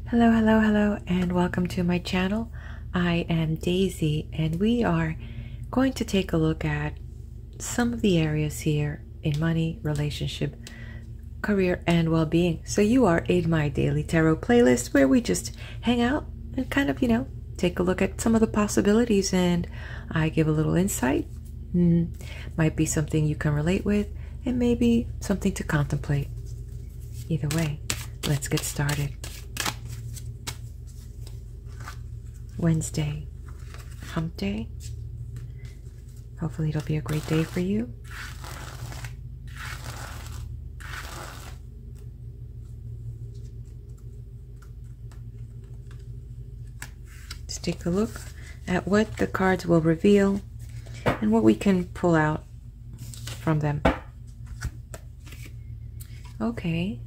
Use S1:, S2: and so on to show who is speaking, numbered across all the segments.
S1: Hello, hello, hello, and welcome to my channel. I am Daisy, and we are going to take a look at some of the areas here in money, relationship, career, and well-being. So you are in my daily tarot playlist where we just hang out and kind of, take a look at some of the possibilities, and I give a little insight. Might be something you can relate with, and maybe something to contemplate. Either way, let's get started. Wednesday, hump day. Hopefully it'll be a great day for you. Let's take a look at what the cards will reveal and what we can pull out from them. Okay,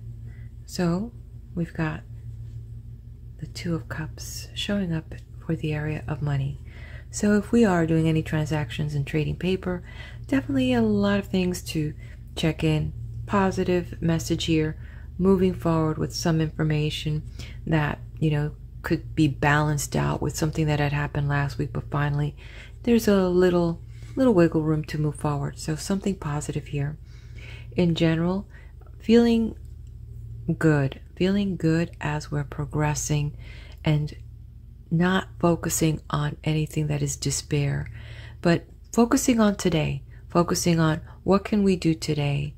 S1: so we've got the Two of Cups showing up for the area of money. So if we are doing any transactions and trading paper, definitely a lot of things to check in. Positive message here, moving forward with some information that, could be balanced out with something that had happened last week, but finally there's a little wiggle room to move forward. So something positive here. In general, feeling good as we're progressing and not focusing on anything that is despair, but focusing on today, focusing on what can we do today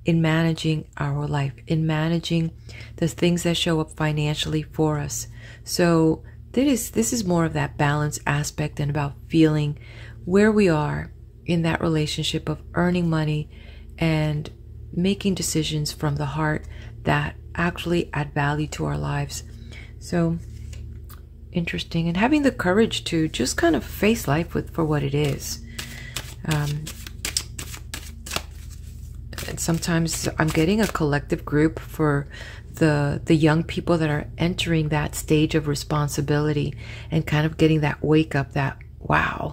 S1: in managing our life, in managing the things that show up financially for us. So this is more of that balance aspect and about feeling where we are in that relationship of earning money and making decisions from the heart that actually add value to our lives. So interesting, and having the courage to just kind of face life for what it is. And sometimes I'm getting a collective group for the young people that are entering that stage of responsibility and kind of getting that wake up that, wow,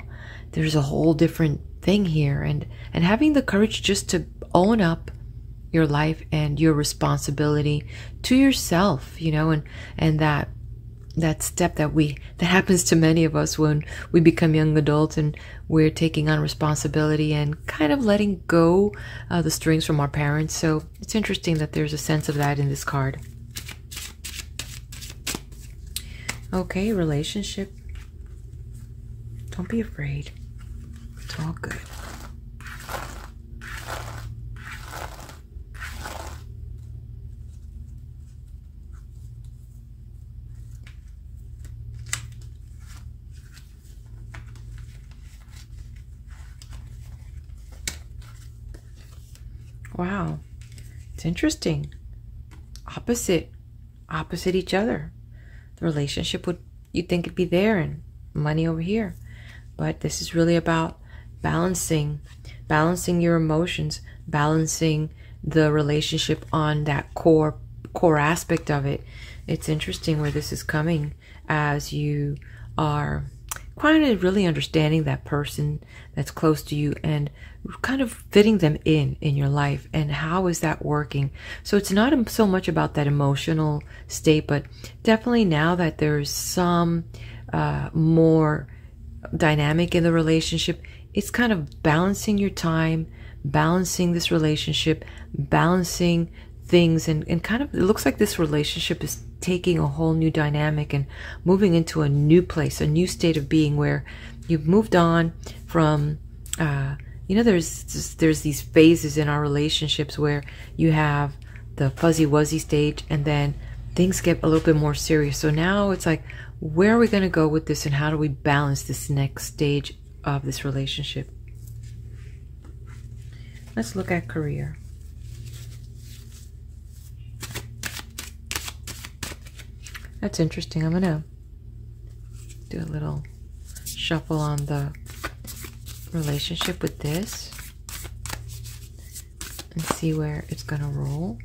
S1: there's a whole different thing here, and having the courage just to own up your life and your responsibility to yourself, and that step that happens to many of us when we become young adults and we're taking on responsibility and kind of letting go the strings from our parents. So it's interesting that there's a sense of that in this card. Okay, relationship. Don't be afraid. It's all good. Wow, it's interesting. Opposite each other. The relationship you'd think it'd be there and money over here. But this is really about balancing your emotions, balancing the relationship on that core aspect of it. It's interesting where this is coming as you are kind of really understanding that person that's close to you and kind of fitting them in your life, and how is that working. So it's not so much about that emotional state, but definitely now that there's some more dynamic in the relationship, it's kind of balancing your time, balancing this relationship, balancing things, and kind of, it looks like this relationship is taking a whole new dynamic and moving into a new place, a new state of being where you've moved on from there's these phases in our relationships where you have the fuzzy-wuzzy stage and then things get a little bit more serious. So now it's like, where are we going to go with this, and how do we balance this next stage of this relationship? Let's look at career. That's interesting. I'm going to do a little shuffle on the relationship with this and see where it's going to roll.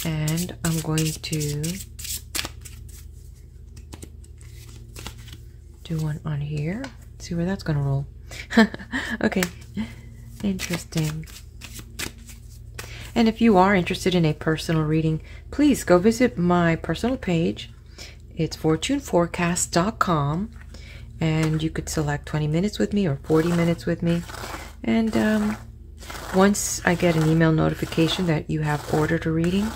S1: And I'm going to do one on here. See where that's going to roll. Okay, interesting. And if you are interested in a personal reading, please go visit my personal page. It's fortuneforecast.com, and you could select 20 minutes with me or 40 minutes with me. And once I get an email notification that you have ordered a reading,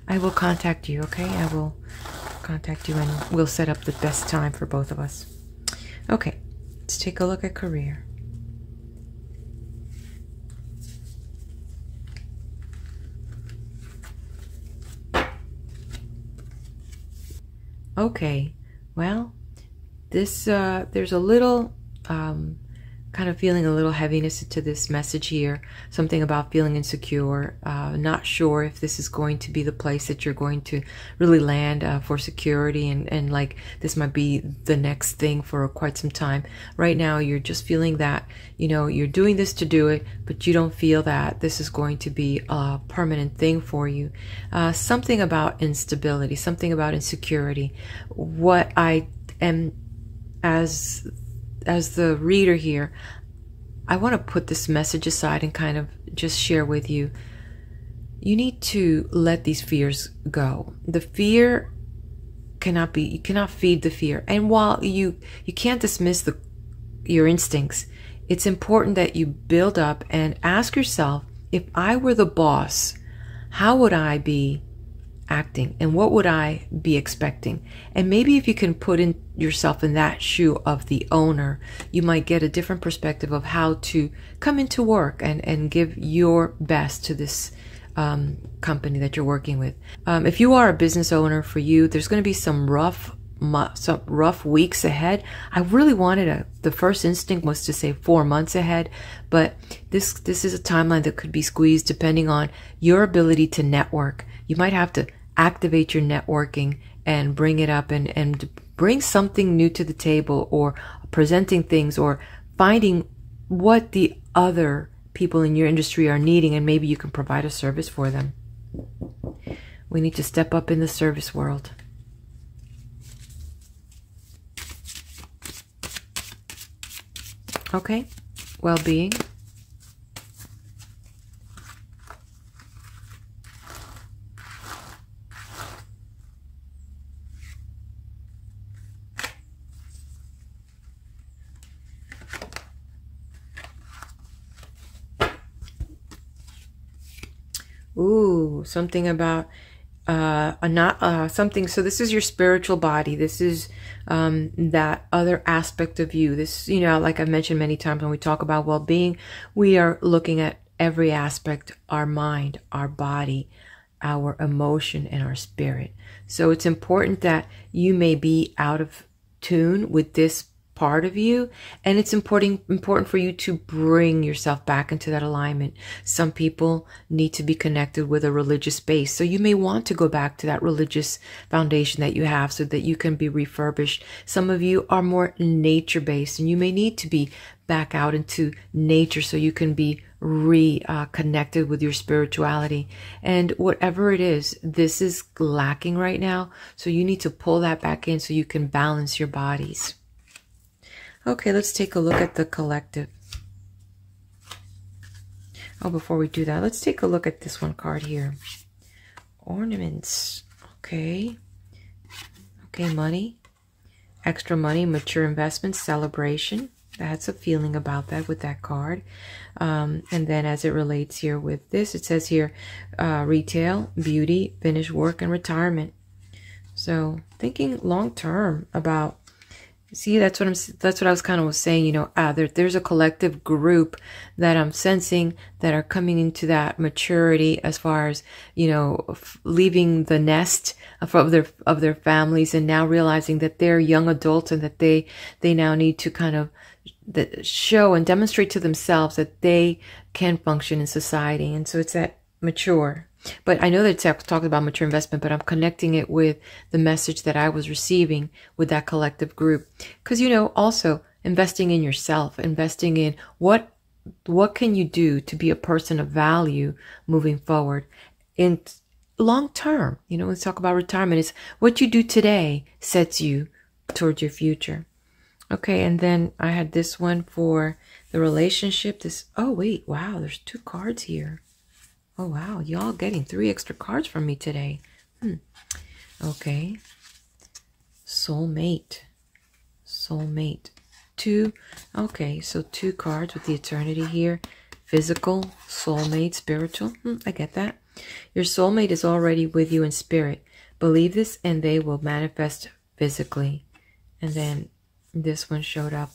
S1: I will contact you, okay? I will contact you and we'll set up the best time for both of us. Okay, let's take a look at career. Okay, well, this there's a little kind of feeling a little heaviness to this message here. Something about feeling insecure, not sure if this is going to be the place that you're going to really land for security, and like this might be the next thing for quite some time. Right now you're just feeling that, you know, you're doing this to do it, but you don't feel that this is going to be a permanent thing for you. Something about instability, something about insecurity. What I am, as the reader here, I want to put this message aside and kind of just share with you. You need to let these fears go. The fear cannot be, you cannot feed the fear. And while you can't dismiss your instincts, it's important that you build up and ask yourself, if I were the boss, how would I be acting and what would I be expecting? And maybe if you can put in yourself in that shoe of the owner, you might get a different perspective of how to come into work and give your best to this company that you're working with. If you are a business owner, for you, there's going to be some rough weeks ahead. I really wanted the first instinct was to say 4 months ahead, but this is a timeline that could be squeezed depending on your ability to network. You might have to activate your networking and bring it up and bring something new to the table, or presenting things, or finding what the other people in your industry are needing, and maybe you can provide a service for them. We need to step up in the service world. Okay, well-being. Ooh, something about something. So this is your spiritual body. This is that other aspect of you. This, you know, like I've mentioned many times when we talk about well-being, we are looking at every aspect: our mind, our body, our emotion, and our spirit. So it's important that you may be out of tune with this part of you, and it's important for you to bring yourself back into that alignment. Some people need to be connected with a religious base, so you may want to go back to that religious foundation that you have so that you can be refurbished. Some of you are more nature-based, and you may need to be back out into nature so you can be reconnected with your spirituality. And whatever it is, this is lacking right now, so you need to pull that back in so you can balance your bodies. Okay, let's take a look at the collective. Oh, before we do that, let's take a look at this one card here. Ornaments. Okay. Okay, money. Extra money, mature investments, celebration. That's a feeling about that with that card. And then as it relates here with this, it says here, retail, beauty, finished work, and retirement. So thinking long-term about, see, that's what I was kind of saying, you know, there's a collective group that I'm sensing that are coming into that maturity as far as, you know, leaving the nest of their families, and now realizing that they're young adults and that they now need to kind of show and demonstrate to themselves that they can function in society. And so it's that mature. But I know that it's talking about mature investment, but I'm connecting it with the message that I was receiving with that collective group. Because, you know, also investing in yourself, investing in what can you do to be a person of value moving forward in long term. You know, let's talk about retirement. It's what you do today sets you towards your future. Okay, and then I had this one for the relationship. This, oh wait, wow, there's 2 cards here. Oh wow, y'all getting 3 extra cards from me today. Okay. SoulMate. SoulMate. 2. Okay, so 2 cards with the eternity here. Physical, soulmate, spiritual. I get that. Your soulmate is already with you in spirit. Believe this and they will manifest physically. And then this one showed up.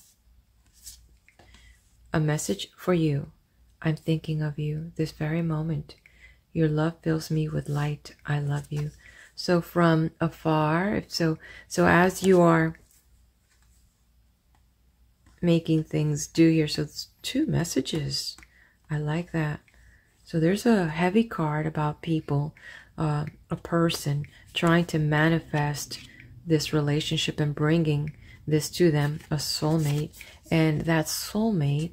S1: A message for you. I'm thinking of you this very moment. Your love fills me with light. I love you. So from afar, so as you are making things do here, so it's 2 messages. I like that. So there's a heavy card about people, a person trying to manifest this relationship and bringing this to them, a soulmate. And that soulmate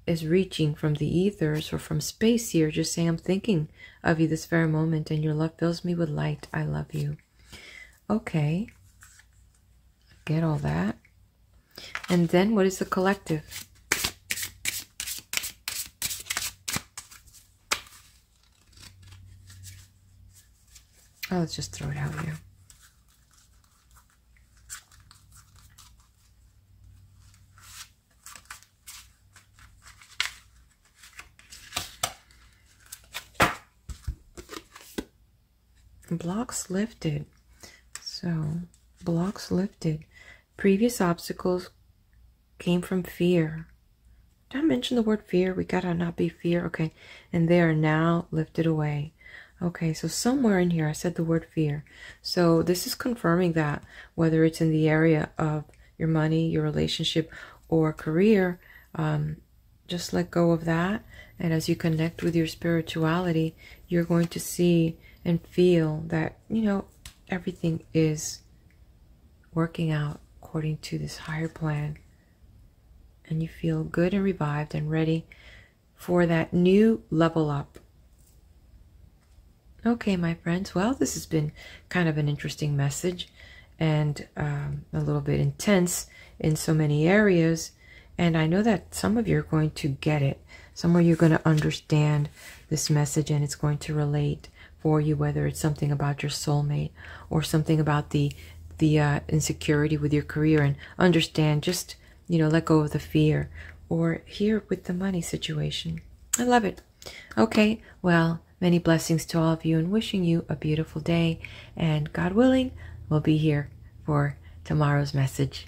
S1: is reaching from the ethers or from space here, just saying, I'm thinking of you this very moment and your love fills me with light. I love you. Okay. Get all that. And then what is the collective? Oh, let's just throw it out here. Blocks lifted. So, blocks lifted. Previous obstacles came from fear. Did I mention the word fear? We gotta not be fear. Okay. And they are now lifted away. Okay, so somewhere in here I said the word fear. So this is confirming that whether it's in the area of your money, your relationship, or career, just let go of that. And as you connect with your spirituality, you're going to see and feel that, you know, everything is working out according to this higher plan. And you feel good and revived and ready for that new level up. Okay, my friends, well, this has been kind of an interesting message and a little bit intense in so many areas. And I know that some of you are going to get it. Some of you are going to understand this message and it's going to relate for you, whether it's something about your soulmate or something about the insecurity with your career, and understand, just, you know, let go of the fear, or here with the money situation. I love it. Okay, well, many blessings to all of you and wishing you a beautiful day. And God willing, we'll be here for tomorrow's message.